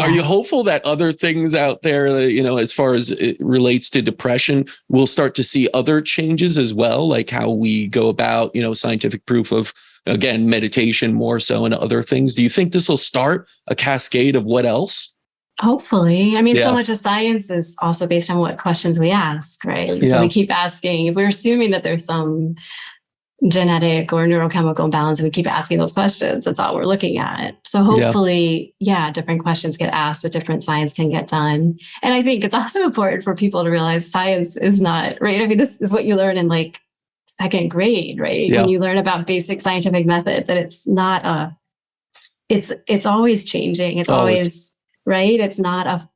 Are you hopeful that other things out there, as far as it relates to depression, we'll start to see other changes as well, like how we go about, scientific proof of, again, meditation more so and other things? Do you think this will start a cascade of what else? Hopefully. I mean, so much of science is also based on what questions we ask, right? So we keep asking, if we're assuming that there's some genetic or neurochemical imbalance, and we keep asking those questions, that's all we're looking at. So hopefully, different questions get asked, so different science can get done. And I think it's also important for people to realize science is not, right? I mean, this is what you learn in like second grade, right? When you learn about basic scientific method, that it's not it's always changing. It's always right. It's not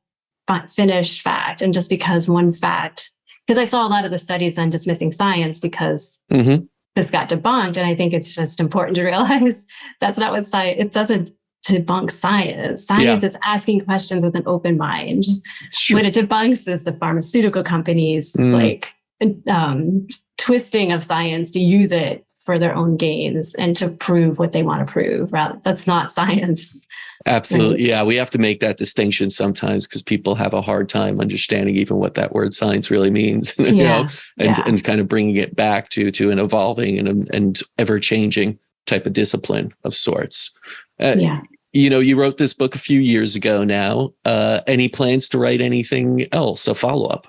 a finished fact. And just because one fact, because I saw a lot of the studies on dismissing science because this got debunked. And I think it's just important to realize that's not what science, it doesn't debunk science. Science is asking questions with an open mind. Sure. What it debunks is the pharmaceutical companies twisting of science to use it for their own gains and to prove what they want to prove. Rather, that's not science. Absolutely. Right? Yeah. We have to make that distinction sometimes because people have a hard time understanding even what that word science really means, and kind of bringing it back to an evolving and ever changing type of discipline of sorts. You wrote this book a few years ago now. Any plans to write anything else, a follow-up?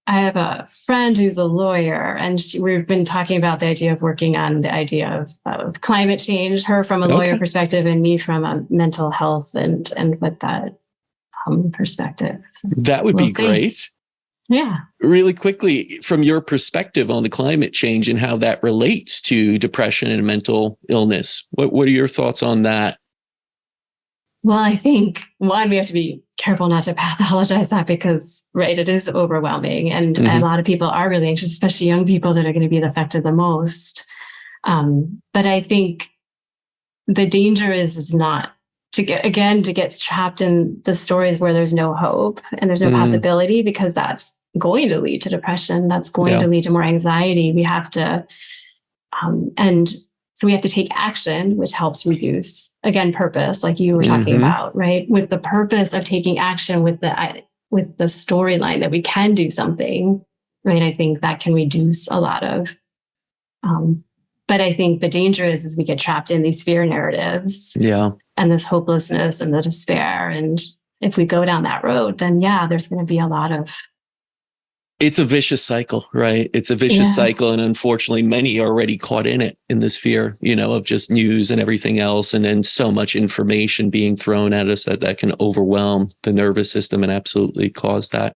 I have a friend who's a lawyer, and we've been talking about the idea of working on the idea of climate change, her from a lawyer perspective and me from a mental health and with that perspective. So that would be great. Yeah. Really quickly, from your perspective on the climate change and how that relates to depression and mental illness, what are your thoughts on that? Well, I think, one, we have to be careful not to pathologize that because, right, it is overwhelming. And a lot of people are really anxious, especially young people that are going to be affected the most. But I think the danger is not to get trapped in the stories where there's no hope and there's no possibility, because that's going to lead to depression. That's going to lead to more anxiety. We have to, so we have to take action, which helps reduce, again, purpose, like you were talking about, right? With the purpose of taking action with the storyline that we can do something, right? I think that can reduce a lot of, but I think the danger is we get trapped in these fear narratives and this hopelessness and the despair. And if we go down that road, then there's going to be a lot of, it's a vicious cycle, right? It's a vicious cycle. And unfortunately, many are already caught in it, in this fear, of just news and everything else. And then so much information being thrown at us that can overwhelm the nervous system and absolutely cause that.